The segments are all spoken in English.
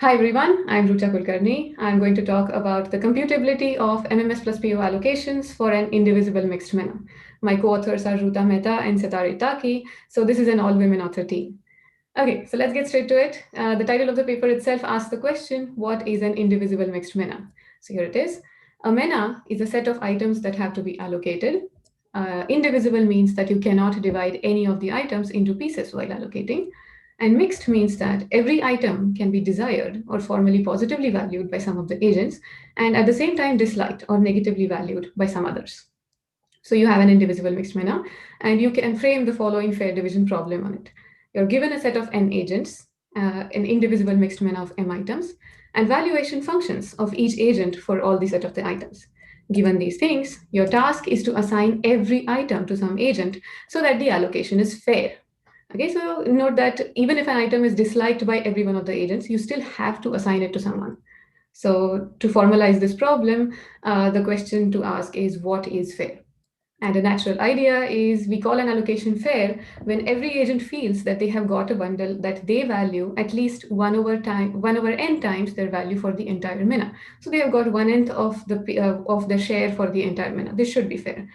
Hi everyone, I'm Rucha Kulkarni. I'm going to talk about the computability of MMS plus PO allocations for an indivisible mixed manner. My co-authors are Ruta Mehta and Setari Taki, so this is an all-women author team. Okay, so let's get straight to it. The title of the paper itself asks the question, what is an indivisible mixed manner? So here it is. A manner is a set of items that have to be allocated. Indivisible means that you cannot divide any of the items into pieces while allocating. And mixed means that every item can be desired or formally positively valued by some of the agents, and at the same time disliked or negatively valued by some others. So you have an indivisible mixed manner, and you can frame the following fair division problem on it. You're given a set of n agents, an indivisible mixed manner of m items, and valuation functions of each agent for all the set of the items. Given these things, your task is to assign every item to some agent so that the allocation is fair. Okay, so note that even if an item is disliked by every one of the agents, you still have to assign it to someone. So to formalize this problem, the question to ask is what is fair? And a natural idea is we call an allocation fair when every agent feels that they have got a bundle that they value at least 1 over n times their value for the entire mina. So they have got 1/n of the share for the entire mina. This should be fair.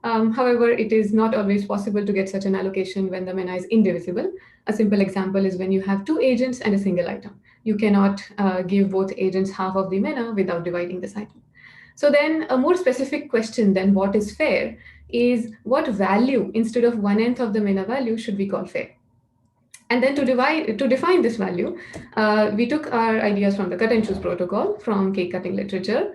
However, it is not always possible to get such an allocation when the MENA is indivisible. A simple example is when you have two agents and a single item. You cannot give both agents half of the MENA without dividing this item. So then a more specific question than what is fair is what value instead of 1/n of the MENA value should we call fair? And then to define this value, we took our ideas from the cut and choose protocol from cake cutting literature.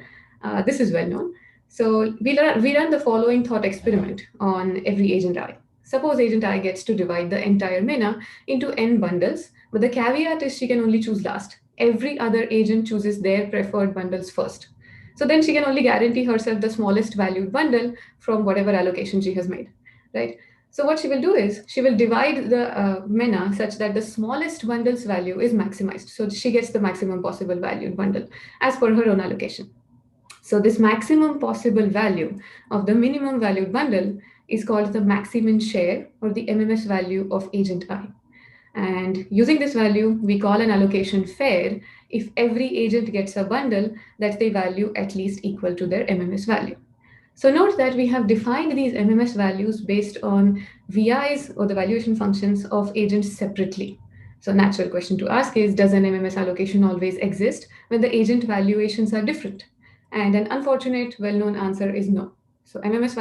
This is well known. So we run the following thought experiment on every agent I. Suppose agent I gets to divide the entire MENA into n bundles, but the caveat is she can only choose last. Every other agent chooses their preferred bundles first. So then she can only guarantee herself the smallest valued bundle from whatever allocation she has made, right? So what she will do is she will divide the MENA such that the smallest bundle's value is maximized. So she gets the maximum possible valued bundle as per her own allocation. So this maximum possible value of the minimum valued bundle is called the maximum share or the MMS value of agent I. And using this value, we call an allocation fair if every agent gets a bundle that they value at least equal to their MMS value. So note that we have defined these MMS values based on VIs or the valuation functions of agents separately. So natural question to ask is, does an MMS allocation always exist when the agent valuations are different? And an unfortunate, well-known answer is no. So MMS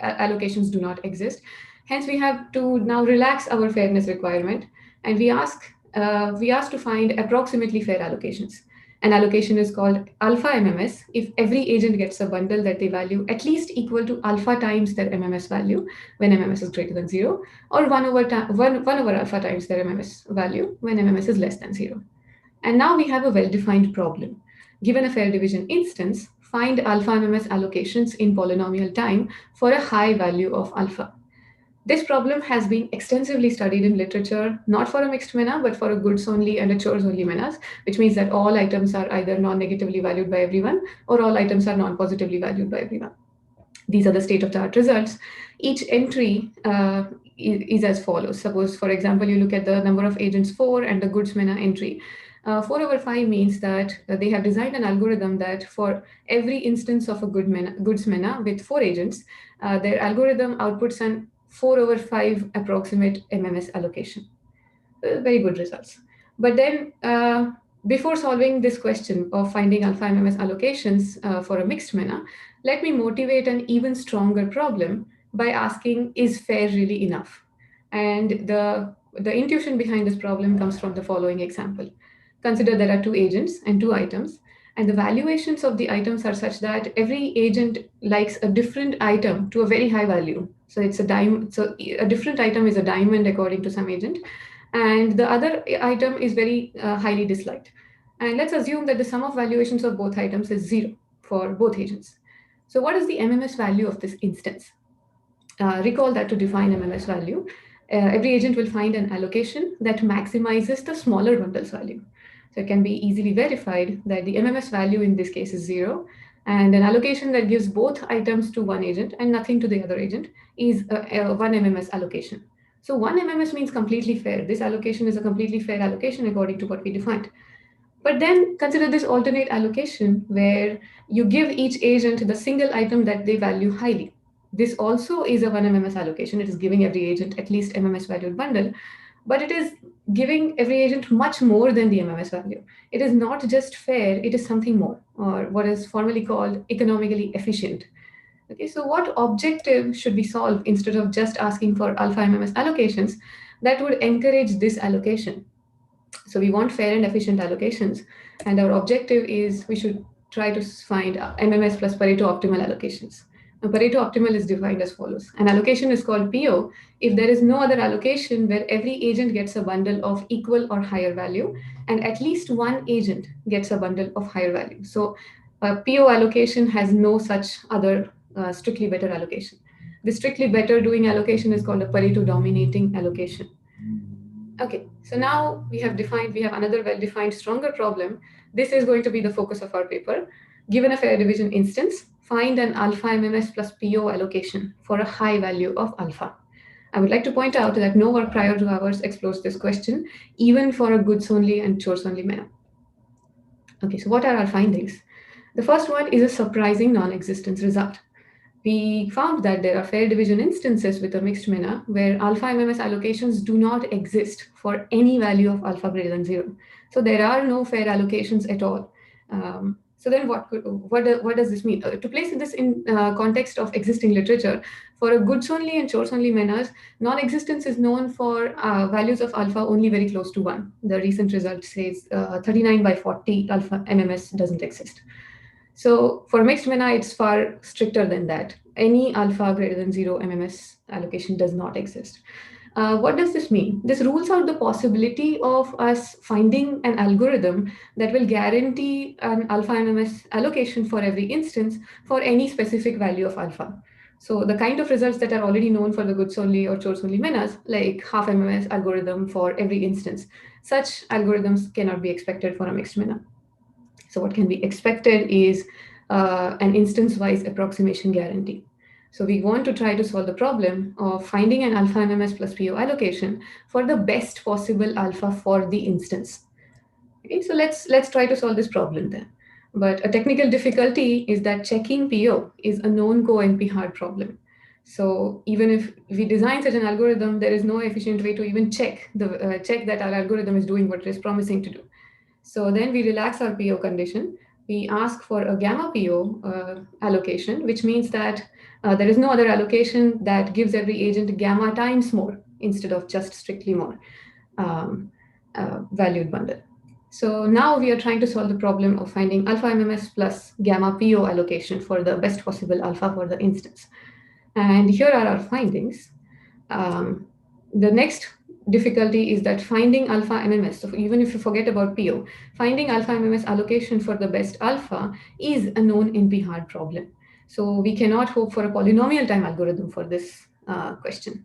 allocations do not exist. Hence, we have to now relax our fairness requirement, and we ask to find approximately fair allocations. An allocation is called alpha MMS if every agent gets a bundle that they value at least equal to alpha times their MMS value when MMS is greater than 0, or 1 over alpha times their MMS value when MMS is less than 0. And now we have a well-defined problem. Given a fair division instance, find alpha MMS allocations in polynomial time for a high value of alpha. This problem has been extensively studied in literature, not for a mixed MENA, but for a goods only and a chores only MENAs, which means that all items are either non-negatively valued by everyone or all items are non-positively valued by everyone. These are the state-of-the-art results. Each entry is as follows. Suppose, for example, you look at the number of agents 4 and the goods MENA entry. 4 over 5 means that they have designed an algorithm that for every instance of a goods MENA with 4 agents, their algorithm outputs an 4 over 5 approximate MMS allocation. Very good results. But then before solving this question of finding alpha MMS allocations for a mixed MENA, let me motivate an even stronger problem by asking, is fair really enough? And the intuition behind this problem comes from the following example. Consider there are two agents and two items, and the valuations of the items are such that every agent likes a different item to a very high value. So it's a diamond. So a different item is a diamond according to some agent, and the other item is very highly disliked. And let's assume that the sum of valuations of both items is 0 for both agents. So what is the MMS value of this instance? Recall that to define MMS value, every agent will find an allocation that maximizes the smaller bundle's value. So it can be easily verified that the MMS value in this case is 0, and an allocation that gives both items to one agent and nothing to the other agent is a 1 MMS allocation. So 1 MMS means completely fair. This allocation is a completely fair allocation according to what we defined. But then consider this alternate allocation where you give each agent the single item that they value highly. This also is a 1 MMS allocation. It is giving every agent at least MMS valued bundle, but it is giving every agent much more than the MMS value. It is not just fair, it is something more, or what is formally called economically efficient. Okay, so what objective should we solve instead of just asking for alpha MMS allocations that would encourage this allocation? So we want fair and efficient allocations, and our objective is we should try to find MMS plus Pareto optimal allocations. Now, Pareto optimal is defined as follows. An allocation is called PO if there is no other allocation where every agent gets a bundle of equal or higher value, and at least one agent gets a bundle of higher value. So a PO allocation has no such other strictly better allocation. The strictly better doing allocation is called a Pareto dominating allocation. Okay, so now we have another well-defined stronger problem. This is going to be the focus of our paper. Given a fair division instance, find an alpha MMS plus PO allocation for a high value of alpha. I would like to point out that no work prior to ours explores this question, even for a goods only and chores only manner. Okay, so what are our findings? The first one is a surprising non-existence result. We found that there are fair division instances with a mixed MENA where alpha MMS allocations do not exist for any value of alpha greater than 0. So there are no fair allocations at all. So then what does this mean? To place this in context of existing literature, for a goods only and chores only MENAs, non-existence is known for values of alpha only very close to 1. The recent result says 39 by 40 alpha MMS doesn't exist. So for mixed MENA, it's far stricter than that. Any alpha greater than 0 MMS allocation does not exist. What does this mean? This rules out the possibility of us finding an algorithm that will guarantee an alpha MMS allocation for every instance for any specific value of alpha. So the kind of results that are already known for the goods only or chores only MENAs, like half MMS algorithm for every instance, such algorithms cannot be expected for a mixed MENA. So what can be expected is an instance-wise approximation guarantee. So we want to try to solve the problem of finding an alpha MMS plus PO allocation for the best possible alpha for the instance. Okay, so let's try to solve this problem then. But a technical difficulty is that checking PO is a known co-NP hard problem. So even if we design such an algorithm, there is no efficient way to even check that our algorithm is doing what it is promising to do. So then we relax our PO condition. We ask for a gamma PO allocation, which means that there is no other allocation that gives every agent gamma times more instead of just strictly more valued bundle. So now we are trying to solve the problem of finding alpha MMS plus gamma PO allocation for the best possible alpha for the instance. And here are our findings. The next difficulty is that finding alpha MMS, so even if you forget about PO, finding alpha MMS allocation for the best alpha is a known NP hard problem. So we cannot hope for a polynomial time algorithm for this question.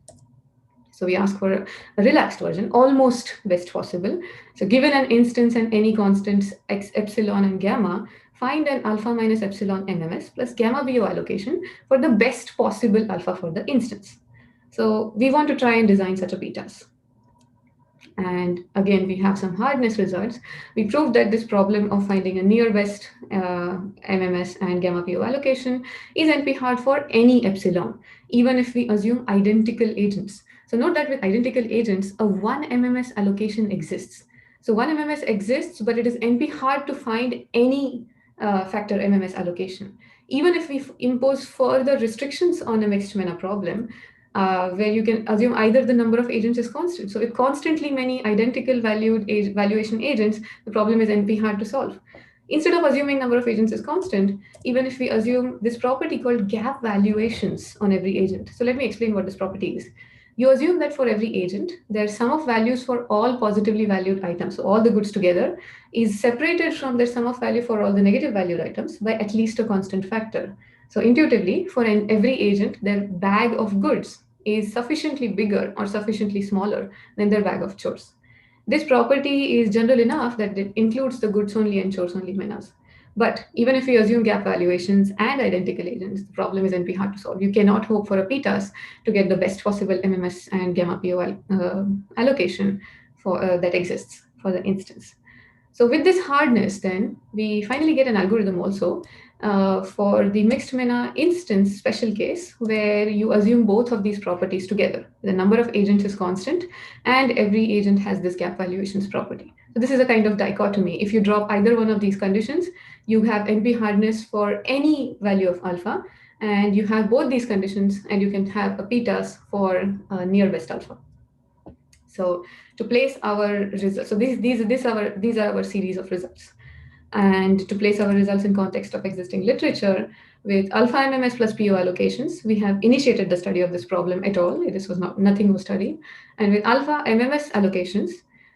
So we ask for a relaxed version, almost best possible. So given an instance and any constants x, epsilon, and gamma, find an alpha minus epsilon MMS plus gamma BO allocation for the best possible alpha for the instance. So we want to try and design such a betas. And again, we have some hardness results. We proved that this problem of finding a near best MMS and gamma PO allocation is NP hard for any epsilon, even if we assume identical agents. So note that with identical agents, a 1 MMS allocation exists. So 1 MMS exists, but it is NP hard to find any factor MMS allocation. Even if we impose further restrictions on a mixed MENA problem, where you can assume either the number of agents is constant. So with constantly many identical valuation agents, the problem is NP hard to solve. Instead of assuming number of agents is constant, even if we assume this property called gap valuations on every agent. So let me explain what this property is. You assume that for every agent, their sum of values for all positively valued items, so all the goods together, is separated from their sum of value for all the negative valued items by at least a constant factor. So intuitively, for every agent, their bag of goods is sufficiently bigger or sufficiently smaller than their bag of chores. This property is general enough that it includes the goods only and chores only MENAs. But even if we assume gap valuations and identical agents, the problem is NP hard to solve. You cannot hope for a PTAS to get the best possible MMS and gamma PO allocation for that exists for the instance. So with this hardness, then we finally get an algorithm also for the mixed MENA instance special case where you assume both of these properties together. The number of agents is constant and every agent has this gap valuations property. So this is a kind of dichotomy. If you drop either one of these conditions, you have NP hardness for any value of alpha, and you have both these conditions and you can have a p-task for near best alpha. So to place our results, so these are our series of results. And to place our results in context of existing literature, with alpha MMS plus PO allocations, we have initiated the study of this problem at all. This was nothing was studied. And with alpha MMS allocations,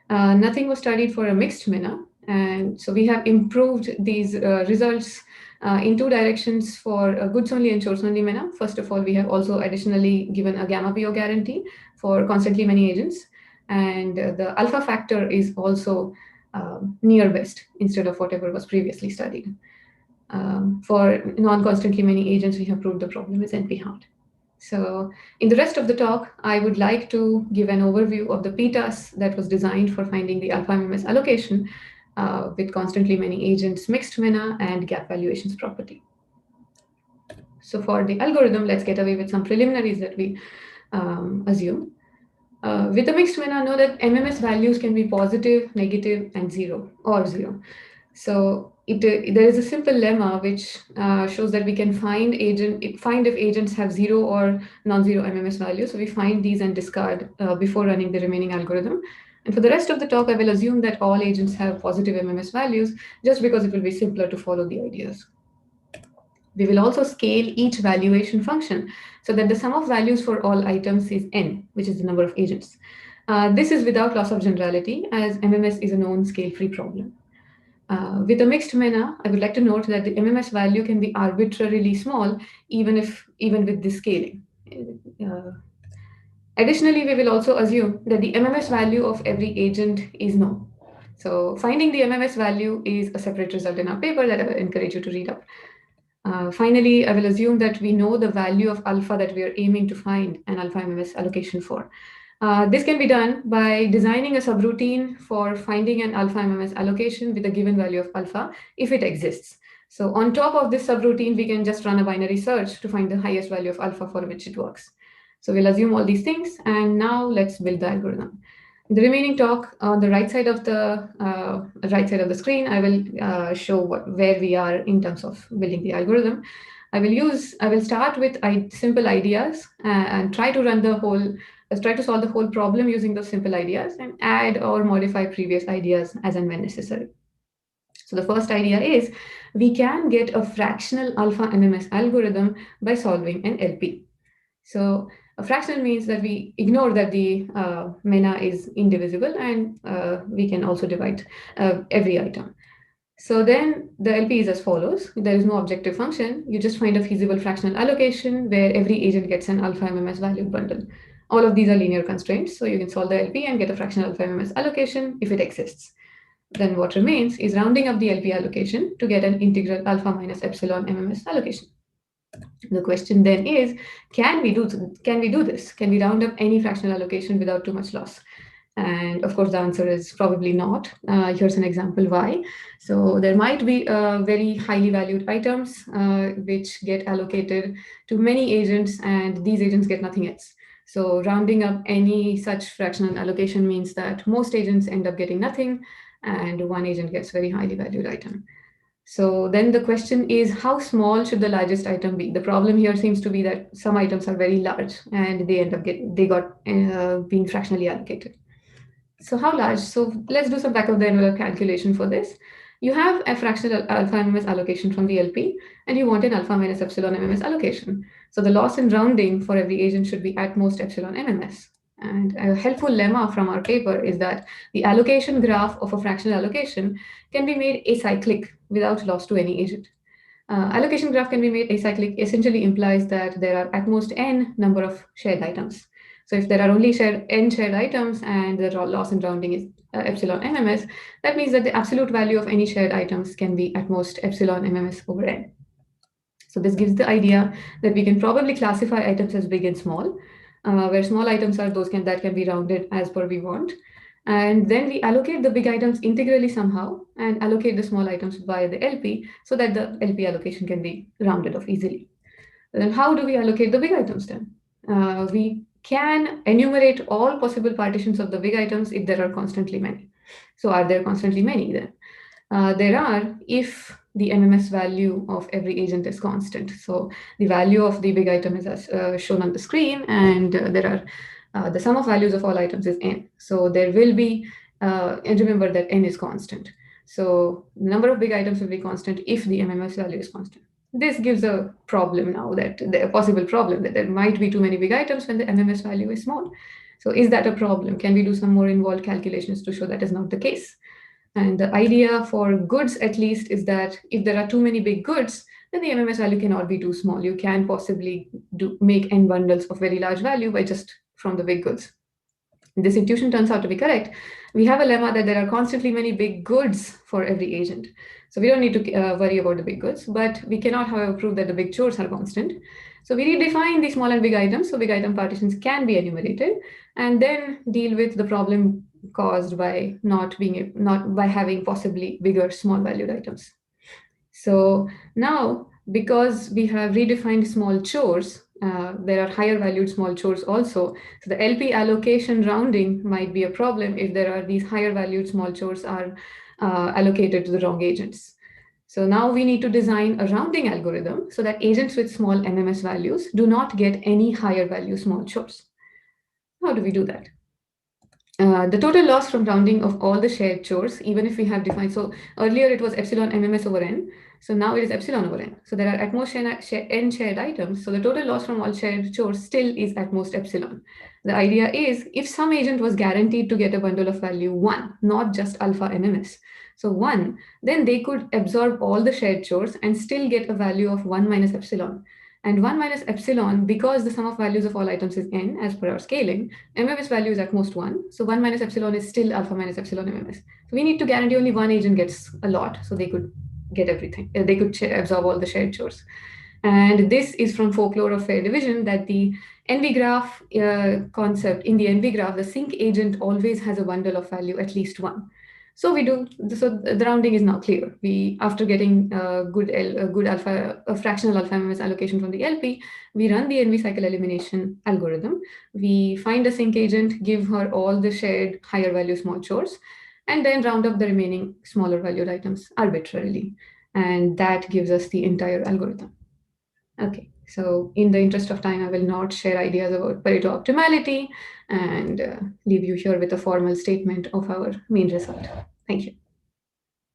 nothing was studied for a mixed MENA. And so we have improved these results in two directions for goods only and source only MENA. First of all, we have also additionally given a gamma PO guarantee for constantly many agents. And the alpha factor is also near best instead of whatever was previously studied. For non-constantly many agents, we have proved the problem is NP-hard. So in the rest of the talk, I would like to give an overview of the p-task that was designed for finding the alpha MMS allocation with constantly many agents, mixed MENA, and gap valuations property. So for the algorithm, let's get away with some preliminaries that we assume. With a mixed MENA, know that MMS values can be positive, negative, and zero, or zero. So there is a simple lemma which shows that we can find if agents have zero or non-zero MMS values. So we find these and discard before running the remaining algorithm. And for the rest of the talk, I will assume that all agents have positive MMS values, just because it will be simpler to follow the ideas. We will also scale each valuation function so that the sum of values for all items is n, which is the number of agents. This is without loss of generality, as MMS is a known scale-free problem. With a mixed MENA, I would like to note that the MMS value can be arbitrarily small, even with this scaling. Additionally, we will also assume that the MMS value of every agent is known. So finding the MMS value is a separate result in our paper that I will encourage you to read up. Finally, I will assume that we know the value of alpha that we are aiming to find an alpha MMS allocation for. This can be done by designing a subroutine for finding an alpha MMS allocation with a given value of alpha if it exists. So on top of this subroutine, we can just run a binary search to find the highest value of alpha for which it works. So we'll assume all these things, and now let's build the algorithm. In the remaining talk, on the right side of the screen, I will show where we are in terms of building the algorithm. I will start with simple ideas and try to solve the whole problem using those simple ideas and add or modify previous ideas as and when necessary. So the first idea is we can get a fractional alpha MMS algorithm by solving an LP. So a fractional means that we ignore that the MENA is indivisible, and we can also divide every item. So then the LP is as follows. There is no objective function. You just find a feasible fractional allocation where every agent gets an alpha MMS value bundle. All of these are linear constraints, so you can solve the LP and get a fractional alpha MMS allocation if it exists. Then what remains is rounding up the LP allocation to get an integral alpha minus epsilon MMS allocation. The question then is, can we do this? Can we round up any fractional allocation without too much loss? And of course, the answer is probably not. Here's an example why. So there might be very highly valued items which get allocated to many agents, and these agents get nothing else. So rounding up any such fractional allocation means that most agents end up getting nothing, and one agent gets very highly valued item. So then the question is, how small should the largest item be? The problem here seems to be that some items are very large and they end up being fractionally allocated. So how large? So let's do some back of the envelope calculation for this. You have a fractional alpha MMS allocation from the LP, and you want an alpha minus epsilon MMS allocation. So the loss in rounding for every agent should be at most epsilon MMS. And a helpful lemma from our paper is that the allocation graph of a fractional allocation can be made acyclic without loss to any agent. Allocation graph can be made acyclic essentially implies that there are at most n number of shared items. So if there are only n shared items and the loss in rounding is epsilon MMS, that means that the absolute value of any shared items can be at most epsilon MMS over n. So this gives the idea that we can probably classify items as big and small, where small items are those that can be rounded as per we want. And then we allocate the big items integrally somehow and allocate the small items by the LP so that the LP allocation can be rounded off easily. Then how do we allocate the big items then? We can enumerate all possible partitions of the big items if there are constantly many. So are there constantly many then? There are if the MMS value of every agent is constant. So the value of the big item is as shown on the screen, and there are the sum of values of all items is n. So there will be, and remember that n is constant. So the number of big items will be constant if the MMS value is constant. This gives a problem now, that the possible problem that there might be too many big items when the MMS value is small. So is that a problem? Can we do some more involved calculations to show that is not the case? And the idea for goods, at least, is that if there are too many big goods, then the MMS value cannot be too small. You can possibly make n bundles of very large value by just from the big goods. This intuition turns out to be correct. We have a lemma that there are constantly many big goods for every agent. So we don't need to worry about the big goods, but we cannot, however, prove that the big chores are constant. So we redefine the small and big items so big item partitions can be enumerated, and then deal with the problem caused by not by having possibly bigger small valued items. So now, because we have redefined small chores, there are higher valued small chores also. So the LP allocation rounding might be a problem if there are these higher valued small chores are allocated to the wrong agents. So now we need to design a rounding algorithm so that agents with small MMS values do not get any higher value small chores. How do we do that? The total loss from rounding of all the shared chores, even if we have defined, so earlier it was epsilon MMS over n, so now it is epsilon over n. So there are at most n shared items, so the total loss from all shared chores still is at most epsilon. The idea is if some agent was guaranteed to get a bundle of value 1, not just alpha MMS, so 1, then they could absorb all the shared chores and still get a value of 1 minus epsilon. And 1 minus epsilon, because the sum of values of all items is n as per our scaling, MMS value is at most 1. So 1 minus epsilon is still alpha minus epsilon MMS. So we need to guarantee only one agent gets a lot, so they could get everything. They could absorb all the shared chores. And this is from folklore of fair division, that the NV graph concept, in the NV graph, the sink agent always has a bundle of value at least 1. So we do. So the rounding is now clear. We, after getting good alpha, a fractional alpha MMS allocation from the LP, we run the NV cycle elimination algorithm. We find a sink agent, give her all the shared higher value small chores, and then round up the remaining smaller valued items arbitrarily. And that gives us the entire algorithm. Okay, so in the interest of time, I will not share ideas about Pareto optimality and leave you here with a formal statement of our main result. Thank you.